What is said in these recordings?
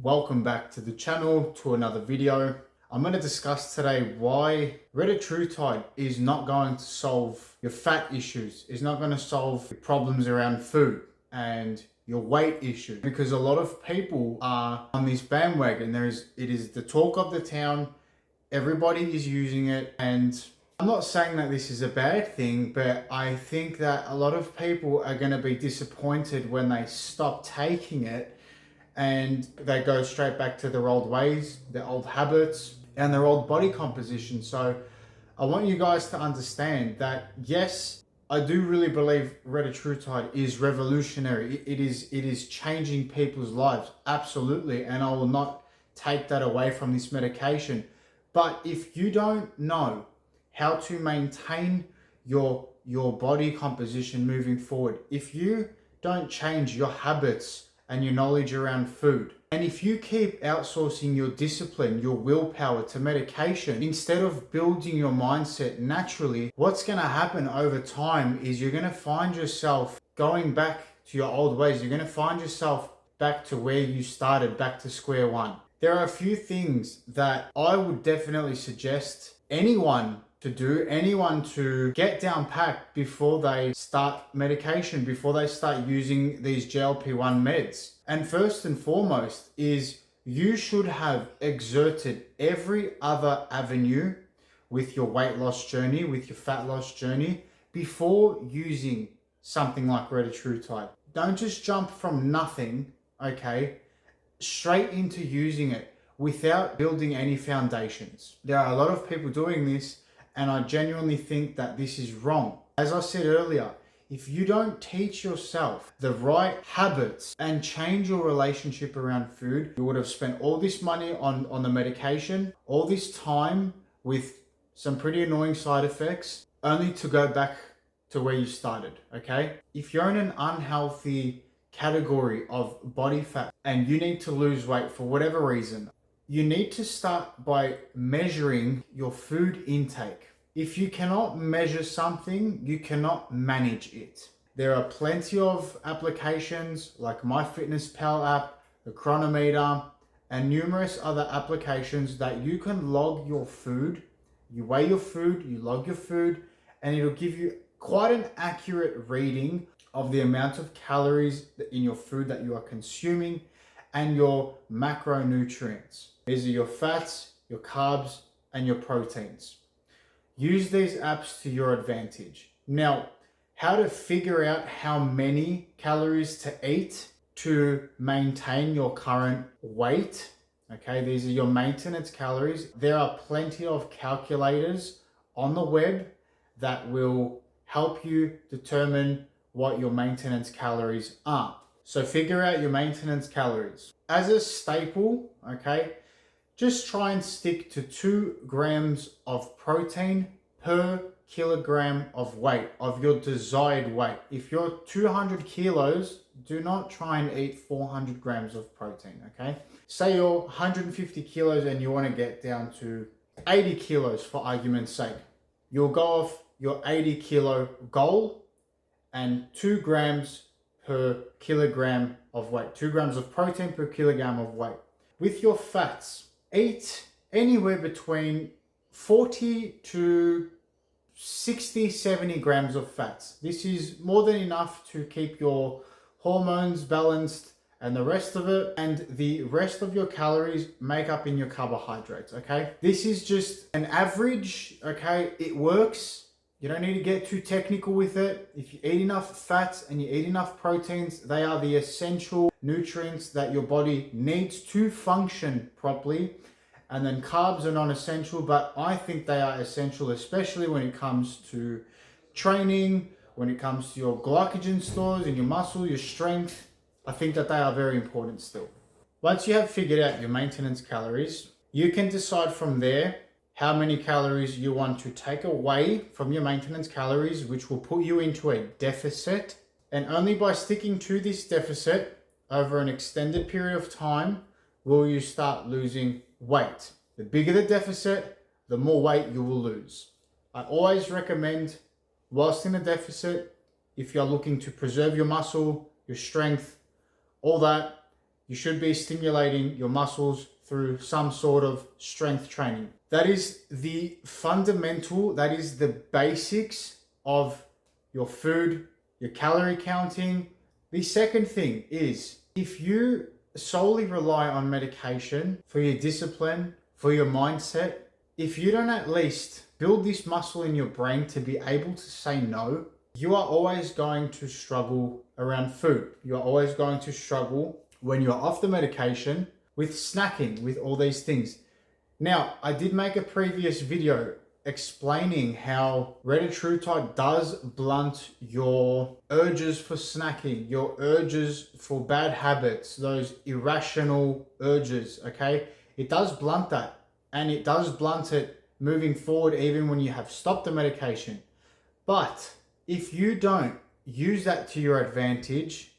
Welcome back to the channel, to another video. I'm going to discuss today why Retatrutide is not going to solve your fat issues, is not going to solve your problems around food and your weight issues. Because a lot of people are on this bandwagon. It is the talk of the town. Everybody is using it, and I'm not saying that this is a bad thing, but I think that a lot of people are going to be disappointed when they stop taking it and they go straight back to their old ways, their old habits, and their old body composition. So I want you guys to understand that, yes, I do really believe Retatrutide is revolutionary. It is changing people's lives, absolutely, and I will not take that away from this medication. But if you don't know how to maintain your body composition moving forward, if you don't change your habits and your knowledge around food, and if you keep outsourcing your discipline, your willpower to medication, instead of building your mindset naturally, what's going to happen over time is you're going to find yourself going back to your old ways. You're going to find yourself back to where you started, back to square one. There are a few things that I would definitely suggest anyone to get down packed before they start medication, before they start using these GLP-1 meds. And first and foremost is you should have exerted every other avenue with your weight loss journey, with your fat loss journey, before using something like Retatrutide. Don't just jump from nothing, okay, straight into using it without building any foundations. There are a lot of people doing this, and I genuinely think that this is wrong. As I said earlier, if you don't teach yourself the right habits and change your relationship around food, you would have spent all this money on the medication, all this time with some pretty annoying side effects, only to go back to where you started, okay? If you're in an unhealthy category of body fat and you need to lose weight for whatever reason, you need to start by measuring your food intake. If you cannot measure something, you cannot manage it. There are plenty of applications like MyFitnessPal app, the Chronometer, and numerous other applications that you can log your food. You weigh your food, you log your food, and it'll give you quite an accurate reading of the amount of calories in your food that you are consuming and your macronutrients. These are your fats, your carbs, and your proteins. Use these apps to your advantage. Now, how to figure out how many calories to eat to maintain your current weight. Okay, these are your maintenance calories. There are plenty of calculators on the web that will help you determine what your maintenance calories are. So figure out your maintenance calories. As a staple, okay, just try and stick to 2 grams of protein per kilogram of weight, of your desired weight. If you're 200 kilos, do not try and eat 400 grams of protein, okay? Say you're 150 kilos and you want to get down to 80 kilos for argument's sake. You'll go off your 80 kilo goal and 2 grams per kilogram of weight. 2 grams of protein per kilogram of weight. With your fats, eat anywhere between 40 to 60, 70 grams of fats. This is more than enough to keep your hormones balanced and the rest of it, and the rest of your calories make up in your carbohydrates, okay? This is just an average, okay? It works. You don't need to get too technical with it. If you eat enough fats and you eat enough proteins, they are the essential nutrients that your body needs to function properly. And then carbs are non-essential, but I think they are essential, especially when it comes to training, when it comes to your glycogen stores in your muscle, your strength. I think that they are very important still. Once you have figured out your maintenance calories, you can decide from there how many calories you want to take away from your maintenance calories, which will put you into a deficit. And only by sticking to this deficit over an extended period of time will you start losing weight. The bigger the deficit, the more weight you will lose. I always recommend, whilst in a deficit, if you're looking to preserve your muscle, your strength, all that, You should be stimulating your muscles through some sort of strength training. That is the fundamental, that is the basics of your food, your calorie counting. The second thing is, if you solely rely on medication for your discipline, for your mindset, if you don't at least build this muscle in your brain to be able to say no, you are always going to struggle around food. You are always going to struggle when you're off the medication with snacking, with all these things. Now, I did make a previous video explaining how Retatrutide does blunt your urges for snacking, your urges for bad habits, those irrational urges, okay? It does blunt that, and it does blunt it moving forward even when you have stopped the medication. But if you don't use that to your advantage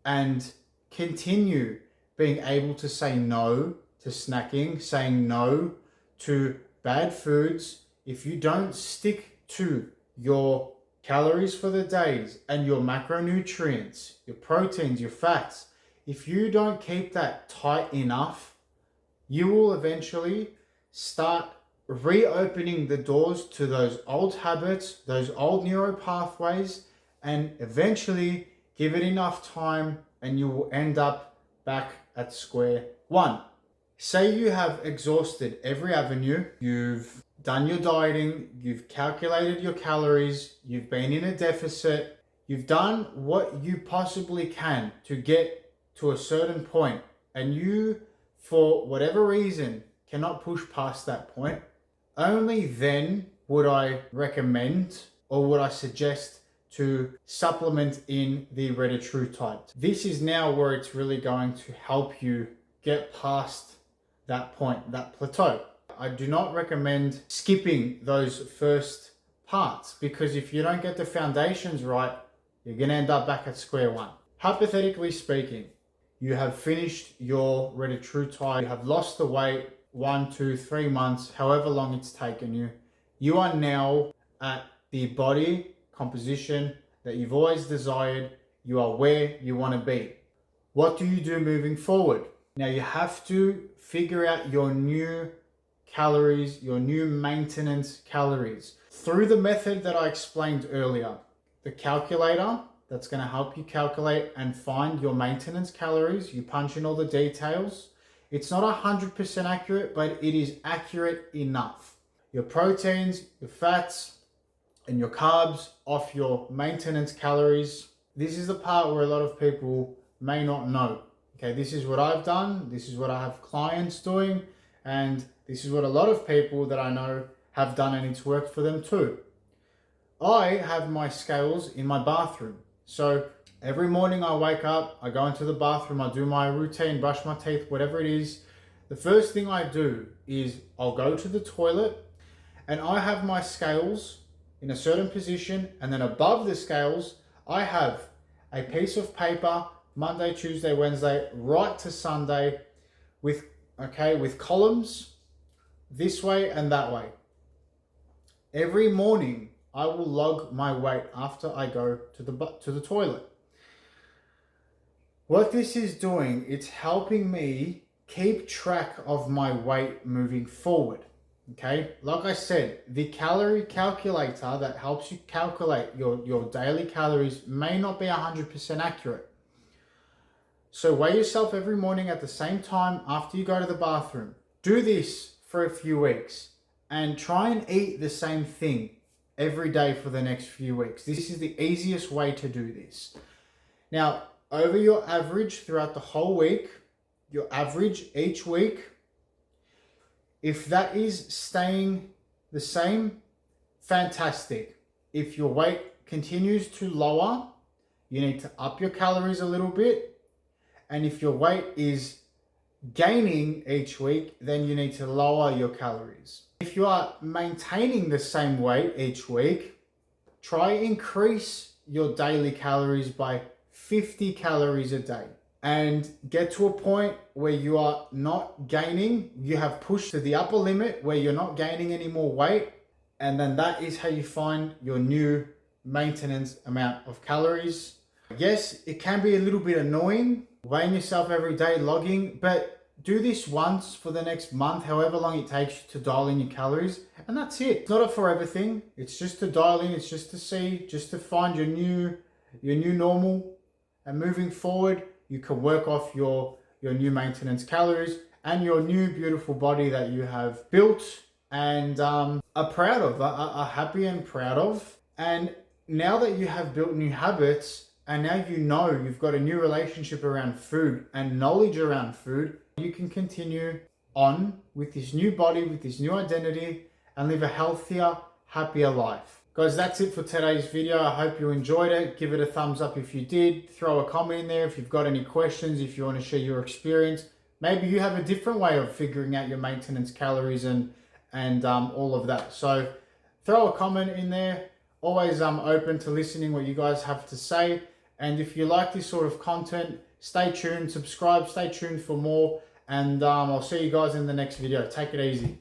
and continue being able to say no to snacking, saying no to bad foods, if you don't stick to your calories for the days and your macronutrients, your proteins, your fats, if you don't keep that tight enough, you will eventually start reopening the doors to those old habits, those old neural pathways, and eventually give it enough time and you will end up back at square one. Say you have exhausted every avenue, you've done your dieting, you've calculated your calories, you've been in a deficit, you've done what you possibly can to get to a certain point, and you, for whatever reason, cannot push past that point, only then would I recommend or would I suggest to supplement in the Retatrutide. This is now where it's really going to help you get past that point, that plateau. I do not recommend skipping those first parts, because if you don't get the foundations right, you're going to end up back at square one. Hypothetically speaking, you have finished your Retatrutide, you have lost the weight 1, 2, 3 months, however long it's taken you. You are now at the body composition that you've always desired. You are where you want to be. What do you do moving forward? Now you have to figure out your new calories, your new maintenance calories through the method that I explained earlier. The calculator, that's going to help you calculate and find your maintenance calories. You punch in all the details. It's not 100% accurate, but it is accurate enough. Your proteins, your fats, and your carbs off your maintenance calories. This is the part where a lot of people may not know. Okay, this is what I've done. This is what I have clients doing. And this is what a lot of people that I know have done, and it's worked for them too. I have my scales in my bathroom. So every morning I wake up, I go into the bathroom, I do my routine, brush my teeth, whatever it is. The first thing I do is I'll go to the toilet and I have my scales in a certain position, and then above the scales, I have a piece of paper, Monday, Tuesday, Wednesday, right to Sunday, with columns this way and that way. Every morning, I will log my weight after I go to the toilet. What this is doing, it's helping me keep track of my weight moving forward. Okay, like I said, the calorie calculator that helps you calculate your daily calories may not be 100% accurate. So weigh yourself every morning at the same time after you go to the bathroom. Do this for a few weeks and try and eat the same thing every day for the next few weeks. This is the easiest way to do this. Now, over your average throughout the whole week, your average each week, if that is staying the same, fantastic. If your weight continues to lower, you need to up your calories a little bit. And if your weight is gaining each week, then you need to lower your calories. If you are maintaining the same weight each week, try increase your daily calories by 50 calories a day. And get to a point where you are not gaining, you have pushed to the upper limit where you're not gaining any more weight, and then that is how you find your new maintenance amount of calories. Yes, it can be a little bit annoying weighing yourself every day, logging, but do this once for the next month, however long it takes you to dial in your calories, and that's it. It's not a forever thing. It's just to dial in, it's just to see, just to find your new normal. And moving forward, you can work off your new maintenance calories and your new beautiful body that you have built and are proud of, are happy and proud of. And now that you have built new habits, and now you know you've got a new relationship around food and knowledge around food, you can continue on with this new body, with this new identity, and live a healthier, happier life. Guys, that's it for today's video. I hope you enjoyed it. Give it a thumbs up if you did. Throw a comment in there if you've got any questions, if you want to share your experience. Maybe you have a different way of figuring out your maintenance calories and all of that. So throw a comment in there. Always open to listening what you guys have to say. And if you like this sort of content, stay tuned, subscribe, stay tuned for more. And I'll see you guys in the next video. Take it easy.